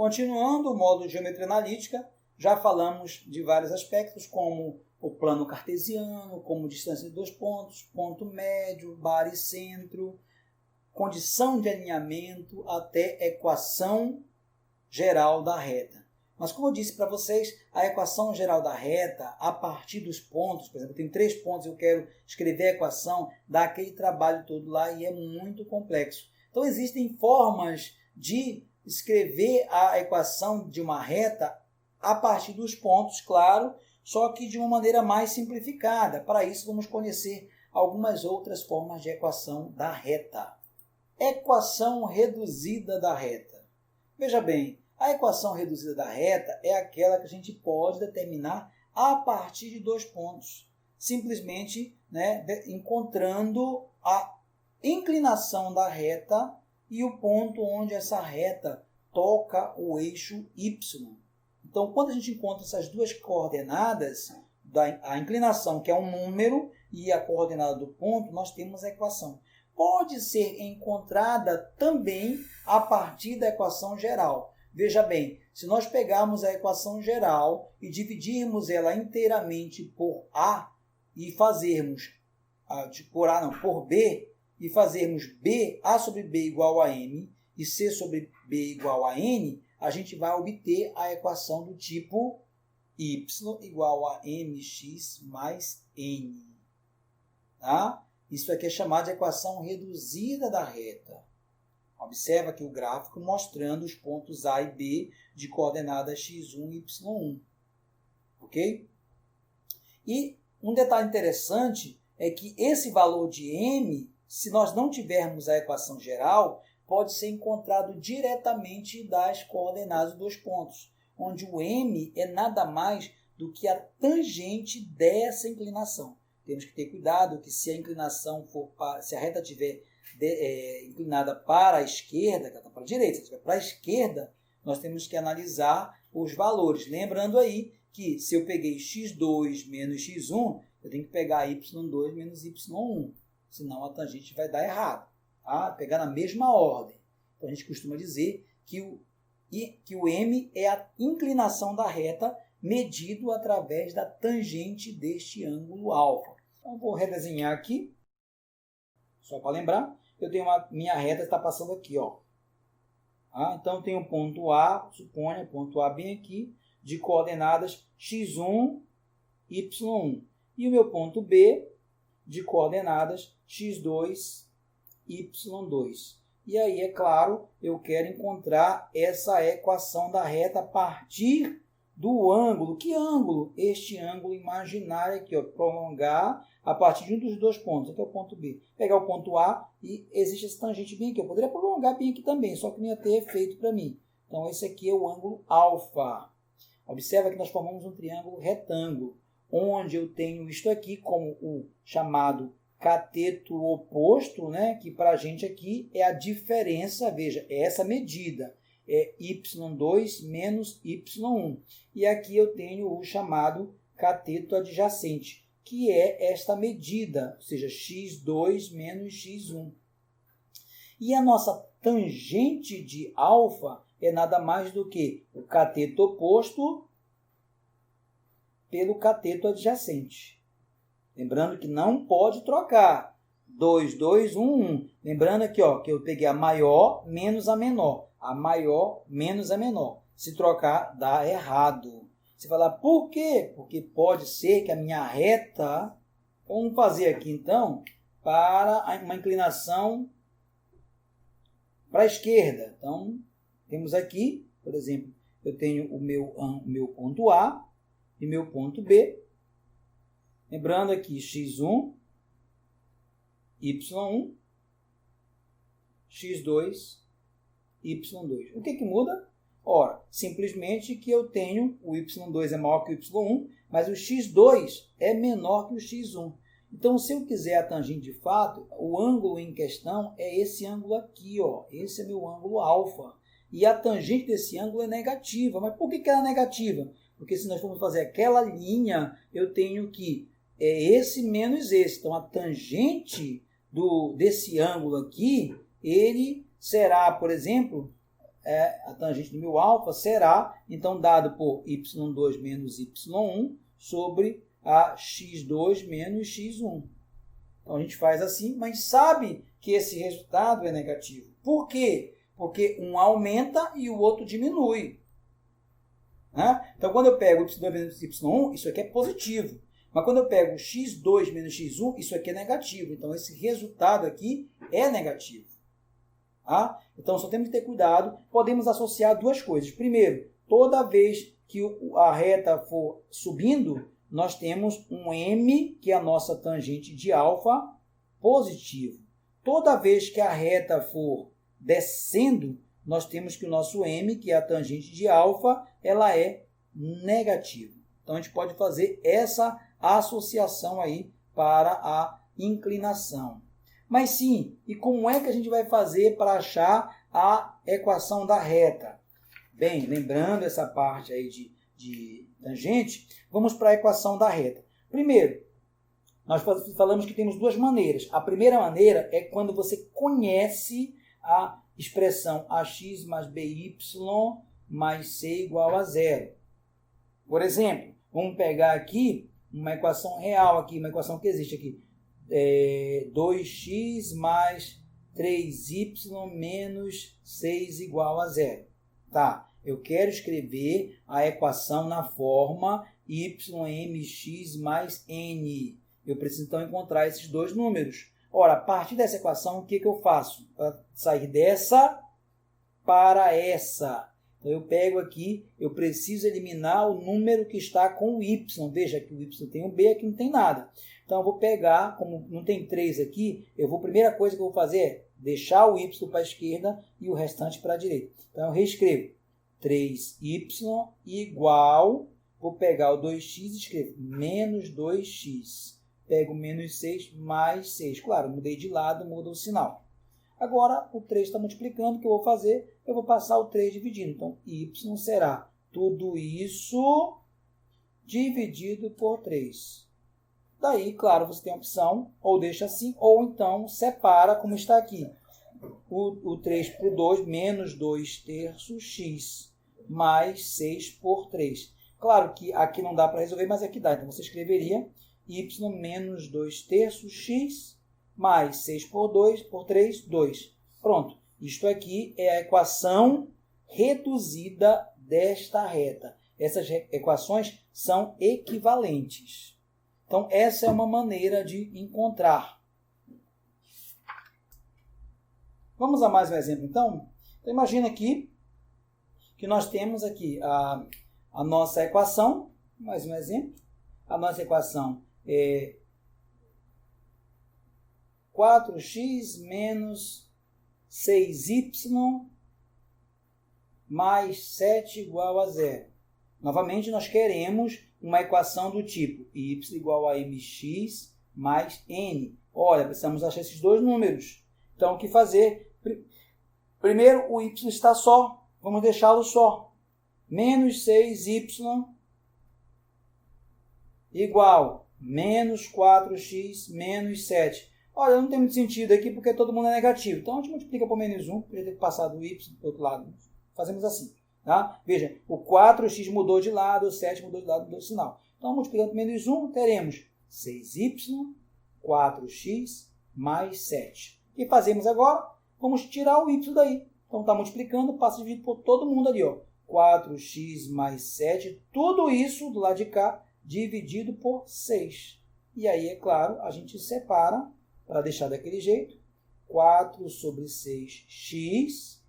Continuando o módulo de geometria analítica, já falamos de vários aspectos, como o plano cartesiano, como distância de dois pontos, ponto médio, baricentro, condição de alinhamento, até equação geral da reta. Mas como eu disse para vocês, a equação geral da reta, a partir dos pontos, por exemplo, eu tenho 3 pontos e eu quero escrever a equação, dá aquele trabalho todo lá e é muito complexo. Então existem formas de escrever a equação de uma reta a partir dos pontos, claro, só que de uma maneira mais simplificada. Para isso vamos conhecer algumas outras formas de equação da reta. Equação reduzida da reta. Veja bem, a equação reduzida da reta é aquela que a gente pode determinar a partir de 2 pontos. Simplesmente encontrando a inclinação da reta e o ponto onde essa reta toca o eixo Y. Então, quando a gente encontra essas duas coordenadas, a inclinação, que é um número, e a coordenada do ponto, nós temos a equação. Pode ser encontrada também a partir da equação geral. Veja bem, se nós pegarmos a equação geral e dividirmos ela inteiramente por A e fazermos, por B, e fazermos A sobre B igual a M e C sobre B igual a N, a gente vai obter a equação do tipo y igual a mx mais n. Tá? Isso aqui é chamado de equação reduzida da reta. Observa aqui o gráfico mostrando os pontos A e B de coordenadas x1 e y1. Ok? E um detalhe interessante é que esse valor de m, se nós não tivermos a equação geral, pode ser encontrado diretamente das coordenadas dos pontos, onde o m é nada mais do que a tangente dessa inclinação. Temos que ter cuidado que se a inclinação se a reta estiver inclinada para a esquerda, que ela está para a direita, se estiver para a esquerda, nós temos que analisar os valores. Lembrando aí que se eu peguei x2 menos x1, eu tenho que pegar y2 menos y1, senão a tangente vai dar errado. Tá? Pegar na mesma ordem. Então a gente costuma dizer que o m é a inclinação da reta medido através da tangente deste ângulo alfa. Então vou redesenhar aqui, só para lembrar. Eu tenho minha reta está passando aqui, ó. Então eu tenho o ponto A, suponha, ponto A bem aqui, de coordenadas x1, y1. E o meu ponto B de coordenadas x2, y2. E aí, é claro, eu quero encontrar essa equação da reta a partir do ângulo. Que ângulo? Este ângulo imaginário aqui, ó, prolongar a partir de um dos 2 pontos. Aqui é o ponto B. Pegar o ponto A e existe essa tangente bem aqui. Eu poderia prolongar bem aqui também, só que não ia ter efeito para mim. Então, esse aqui é o ângulo alfa. Observa que nós formamos um triângulo retângulo, onde eu tenho isto aqui como o chamado cateto oposto, que para a gente aqui é a diferença, veja, é essa medida, é y2 menos y1. E aqui eu tenho o chamado cateto adjacente, que é esta medida, ou seja, x2 menos x1. E a nossa tangente de alfa é nada mais do que o cateto oposto pelo cateto adjacente. Lembrando que não pode trocar. 2, 2, 1, 1. Lembrando aqui, ó, que eu peguei a maior menos a menor. A maior menos a menor. Se trocar, dá errado. Você fala, por quê? Porque pode ser que a minha reta... Vamos fazer aqui, então, para uma inclinação para a esquerda. Então, temos aqui, por exemplo, eu tenho o meu ponto A e meu ponto B. Lembrando aqui, x1, y1, x2, y2. O que muda? Ora, simplesmente que eu tenho o y2 é maior que o y1, mas o x2 é menor que o x1. Então, se eu quiser a tangente de fato, o ângulo em questão é esse ângulo aqui, ó. Esse é meu ângulo alfa. E a tangente desse ângulo é negativa. Mas por que ela é negativa? Porque se nós formos fazer aquela linha, eu tenho que esse menos esse. Então, a tangente desse ângulo aqui, ele será, por exemplo, a tangente do meu alfa será, então, dado por y2 menos y1 sobre a x2 menos x1. Então, a gente faz assim, mas sabe que esse resultado é negativo. Por quê? Porque um aumenta e o outro diminui. Né? Então, quando eu pego y2 menos y1, isso aqui é positivo. Mas quando eu pego x2 menos x1, isso aqui é negativo. Então, esse resultado aqui é negativo. Tá? Então, só temos que ter cuidado. Podemos associar duas coisas. Primeiro, toda vez que a reta for subindo, nós temos um m, que é a nossa tangente de alfa, positivo. Toda vez que a reta for descendo, nós temos que o nosso m, que é a tangente de alfa, ela é negativa. Então, a gente pode fazer essa associação aí para a inclinação. Mas sim, e como é que a gente vai fazer para achar a equação da reta? Bem, lembrando essa parte aí de tangente, vamos para a equação da reta. Primeiro, nós falamos que temos duas maneiras. A primeira maneira é quando você conhece a expressão ax mais by mais c igual a zero. Por exemplo, vamos pegar aqui uma equação real, aqui, uma equação que existe aqui. 2x mais 3y menos 6 igual a zero. Tá, eu quero escrever a equação na forma ymx mais n. Eu preciso, então, encontrar esses dois números. Ora, a partir dessa equação, o que eu faço? Para sair dessa para essa. Então, eu pego aqui, eu preciso eliminar o número que está com o y. Veja que o y tem um b, aqui não tem nada. Então, eu vou pegar, como não tem 3 aqui, a primeira coisa que eu vou fazer é deixar o y para a esquerda e o restante para a direita. Então, eu reescrevo 3y igual, vou pegar o 2x e escrevo menos 2x. Pego menos 6 mais 6. Claro, mudei de lado, muda o sinal. Agora, o 3 está multiplicando, o que eu vou fazer? Eu vou passar o 3 dividindo. Então, y será tudo isso dividido por 3. Daí, claro, você tem a opção, ou deixa assim, ou então separa, como está aqui. O 3 por 2, menos 2 terços x, mais 6 por 3. Claro que aqui não dá para resolver, mas aqui dá. Então, você escreveria y menos 2 terços x, mais 6 por 2, por 3, 2. Pronto. Isto aqui é a equação reduzida desta reta. Essas equações são equivalentes. Então, essa é uma maneira de encontrar. Vamos a mais um exemplo, então? Então, imagina aqui que nós temos aqui a nossa equação. Mais um exemplo. A nossa equação é 4x menos 6y mais 7 igual a zero. Novamente, nós queremos uma equação do tipo y igual a mx mais n. Olha, precisamos achar esses dois números. Então, o que fazer? Primeiro, o y está só. Vamos deixá-lo só. Menos 6y igual menos 4x menos 7. Olha, não tem muito sentido aqui porque todo mundo é negativo. Então, a gente multiplica por menos 1, poderia ter passado o y para o outro lado. Fazemos assim. Tá? Veja, o 4x mudou de lado, o 7 mudou de lado, mudou o sinal. Então, multiplicando por menos 1, teremos 6y, 4x mais 7. O que fazemos agora? Vamos tirar o y daí. Então, está multiplicando, passa dividido por todo mundo ali. Ó. 4x mais 7, tudo isso do lado de cá, dividido por 6. E aí, é claro, a gente separa, para deixar daquele jeito, 4 sobre 6x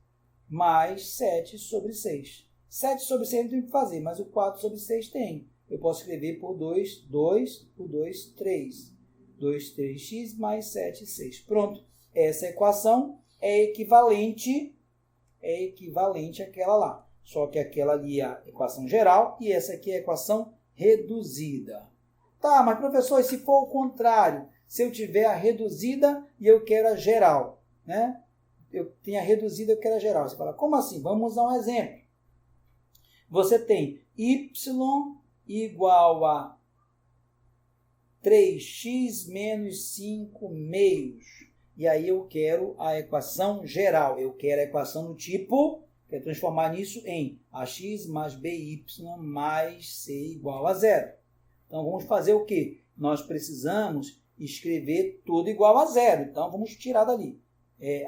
mais 7 sobre 6. 7 sobre 6 não tem o que fazer, mas o 4 sobre 6 tem. Eu posso escrever por 2, 2, por 2, 3. 2, 3x mais 7, 6. Pronto. Essa equação é equivalente àquela lá. Só que aquela ali é a equação geral e essa aqui é a equação reduzida. Tá, mas professor, e se for o contrário? Se eu tiver a reduzida e eu quero a geral, né? Eu tenho a reduzida e eu quero a geral. Você fala, como assim? Vamos usar um exemplo. Você tem y igual a 3x menos 5 meios. E aí eu quero a equação geral. Eu quero a equação do tipo Quero transformar nisso em ax mais by mais c igual a zero. Então, vamos fazer o quê? Nós precisamos escrever tudo igual a zero. Então, vamos tirar dali.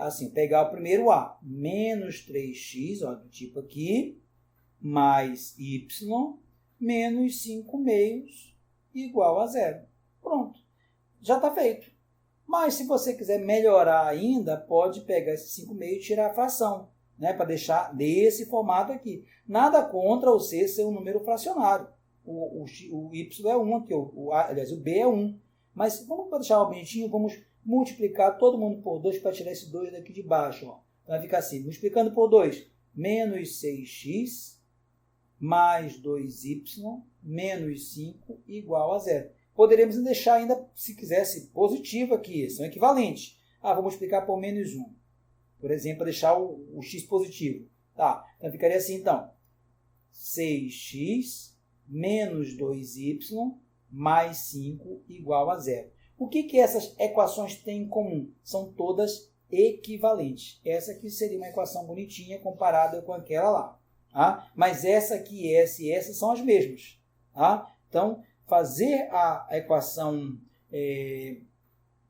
Assim, pegar o primeiro a, menos 3x, ó, do tipo aqui, mais y, menos 5 meios, igual a zero. Pronto. Já está feito. Mas, se você quiser melhorar ainda, pode pegar esse 5 meios e tirar a fração, né, para deixar desse formato aqui. Nada contra o c ser um número fracionário. O y é 1 aqui, aliás, o b é 1. Mas vamos deixar bonitinho, vamos multiplicar todo mundo por 2 para tirar esse 2 daqui de baixo. Ó. Vai ficar assim, multiplicando por 2, menos 6x mais 2y menos 5 igual a zero. Poderíamos deixar ainda, se quisesse, positivo aqui, são equivalentes. Vou multiplicar por menos 1. Por exemplo, para deixar o x positivo. Tá, então ficaria assim, então. 6x menos 2y mais 5 igual a zero. O que essas equações têm em comum? São todas equivalentes. Essa aqui seria uma equação bonitinha comparada com aquela lá. Tá? Mas essa aqui, essa e essa são as mesmas. Tá? Então, fazer a equação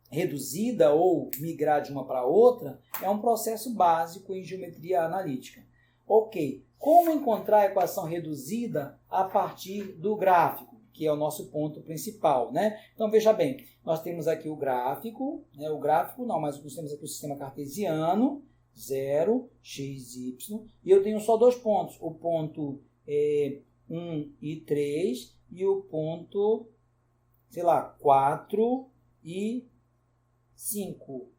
reduzida ou migrar de uma para outra é um processo básico em geometria analítica. Ok, como encontrar a equação reduzida a partir do gráfico, que é o nosso ponto principal, né? Então, veja bem, nós temos aqui o gráfico, né? Mas nós temos aqui o sistema cartesiano, 0, x, y, e eu tenho só dois pontos, o ponto 1 e 3 e o ponto, 4 e 5,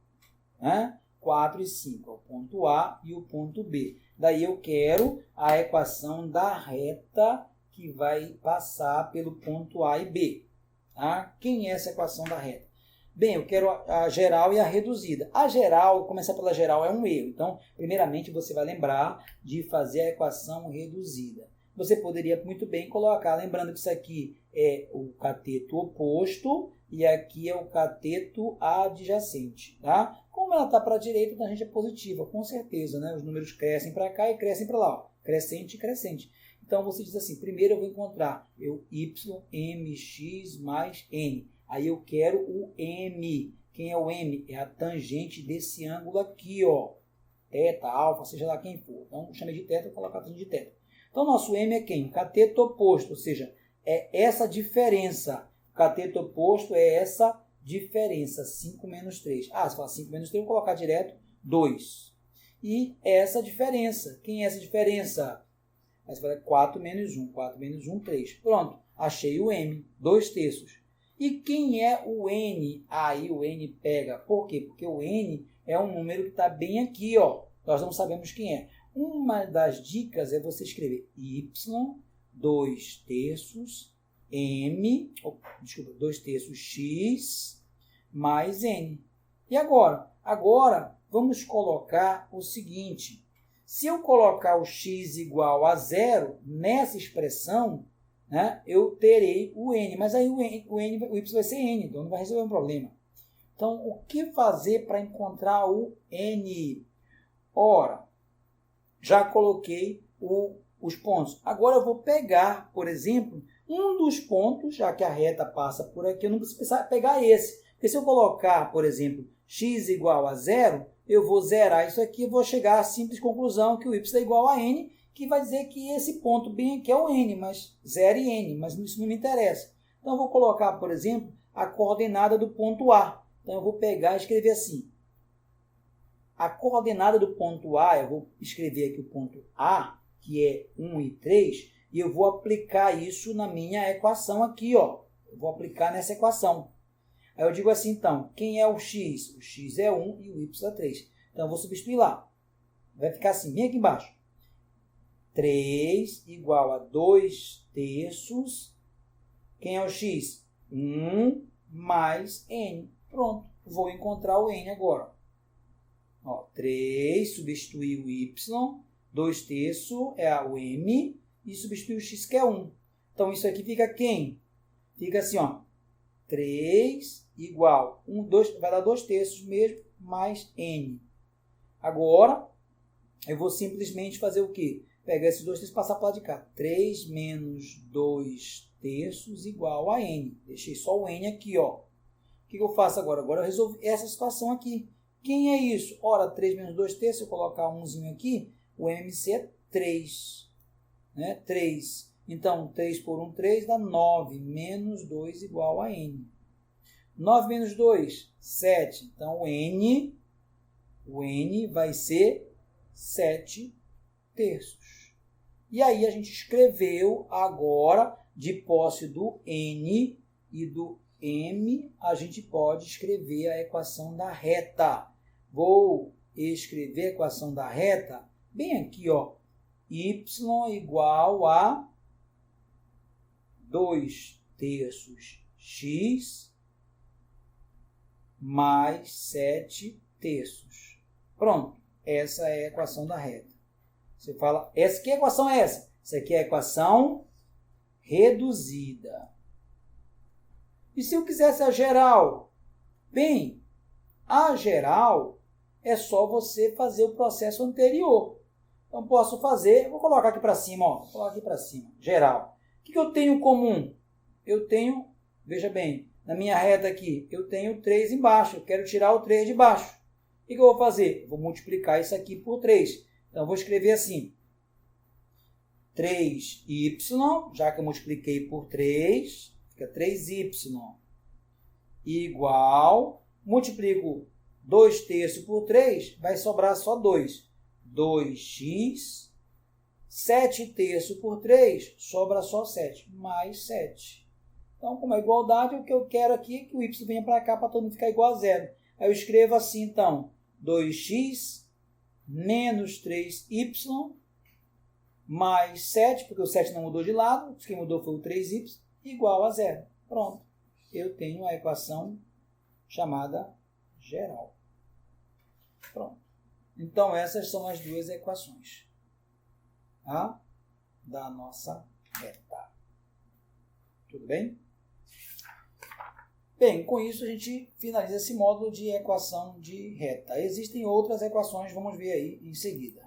né? 4 e 5, o ponto A e o ponto B. Daí eu quero a equação da reta que vai passar pelo ponto A e B. Tá? Quem é essa equação da reta? Bem, eu quero a geral e a reduzida. A geral, começar pela geral é um erro. Então, primeiramente, você vai lembrar de fazer a equação reduzida. Você poderia muito bem colocar, lembrando que isso aqui é o cateto oposto e aqui é o cateto adjacente. Tá? Como ela está para a direita, então a gente é positiva, com certeza. Né? Os números crescem para cá e crescem para lá. Ó. Crescente e crescente. Então, você diz assim, primeiro eu vou encontrar mx mais n. Aí eu quero o m. Quem é o m? É a tangente desse ângulo aqui, ó. Teta, alfa, seja lá quem for. Então, eu chamei de teta, vou colocar a tangente de teta. Então, nosso m é quem? O cateto oposto, ou seja, é essa diferença. O cateto oposto é essa diferença, 5 menos 3. Se falar 5 menos 3, eu vou colocar direto 2. E essa diferença. Quem é essa diferença? Aí você vai 4 menos 1. 4 menos 1, 3. Pronto, achei o m, 2/3. E quem é o n? Aí o n pega. Por quê? Porque o n é um número que está bem aqui, ó. Nós não sabemos quem é. Uma das dicas é você escrever y, 2/3, m, 2/3 x mais n. E agora? Agora, vamos colocar o seguinte. Se eu colocar o x igual a 0 nessa expressão, né, eu terei o n. Mas aí o y vai ser n, então não vai resolver um problema. Então, o que fazer para encontrar o n? Ora, já coloquei os pontos. Agora eu vou pegar, por exemplo, um dos pontos, já que a reta passa por aqui, eu não preciso precisar pegar esse. Porque se eu colocar, por exemplo, x igual a 0, eu vou zerar isso aqui e vou chegar à simples conclusão que o y é igual a n, que vai dizer que esse ponto bem aqui é o n, mas 0 e n, mas isso não me interessa. Então, eu vou colocar, por exemplo, a coordenada do ponto A. Então, eu vou pegar e escrever assim. A coordenada do ponto A, eu vou escrever aqui o ponto A, que é 1 e 3, e eu vou aplicar isso na minha equação aqui, ó. Eu vou aplicar nessa equação. Aí eu digo assim, então, quem é o x? O x é 1 e o y é 3. Então, eu vou substituir lá. Vai ficar assim, bem aqui embaixo. 3 igual a 2/3. Quem é o x? 1 mais n. Pronto, vou encontrar o n agora. Ó, 3, substituir o y, 2/3 é o m, e substituir o x, que é 1. Então, isso aqui fica quem? Fica assim, ó, 3 igual, 2, vai dar 2/3 mesmo, mais n. Agora, Eu vou simplesmente fazer o quê? Pegar esses 2 terços e passar para lá de cá. 3 menos 2 terços igual a n. Deixei só o n aqui, ó. O que eu faço agora? Agora eu resolvi essa situação aqui. Quem é isso? Ora, 3 menos 2 terços, se eu colocar umzinho aqui, o MMC é 3. Né? 3. Então, 3 por 1, 3, dá 9. Menos 2 igual a n. 9 menos 2, 7. Então, o n vai ser 7 terços. E aí, a gente escreveu agora, de posse do n e do m, a gente pode escrever a equação da reta. Vou escrever a equação da reta bem aqui, ó. Y igual a 2 terços x mais 7 terços. Pronto. Essa é a equação da reta. Você fala, que equação é essa? Essa aqui é a equação reduzida. E se eu quisesse a geral? Bem, a geral é só você fazer o processo anterior. Então, posso fazer, vou colocar aqui para cima, ó. Vou colocar aqui para cima, geral. O que eu tenho em comum? Eu tenho, veja bem, na minha reta aqui, eu tenho 3 embaixo. Eu quero tirar o 3 de baixo. O que eu vou fazer? Eu vou multiplicar isso aqui por 3. Então, eu vou escrever assim. 3y, já que eu multipliquei por 3, fica 3y igual, multiplico 2 terços por 3, vai sobrar só 2. 2x, 7 terços por 3, sobra só 7, mais 7. Então, como é igualdade, o que eu quero aqui é que o y venha para cá para todo mundo ficar igual a zero. Aí eu escrevo assim, então, 2x menos 3y mais 7, porque o 7 não mudou de lado, o que mudou foi o 3y, igual a zero. Pronto. Eu tenho a equação chamada geral. Pronto. Então, essas são as 2 equações, tá? Da nossa reta. Tudo bem? Bem, com isso a gente finaliza esse módulo de equação de reta. Existem outras equações, vamos ver aí em seguida.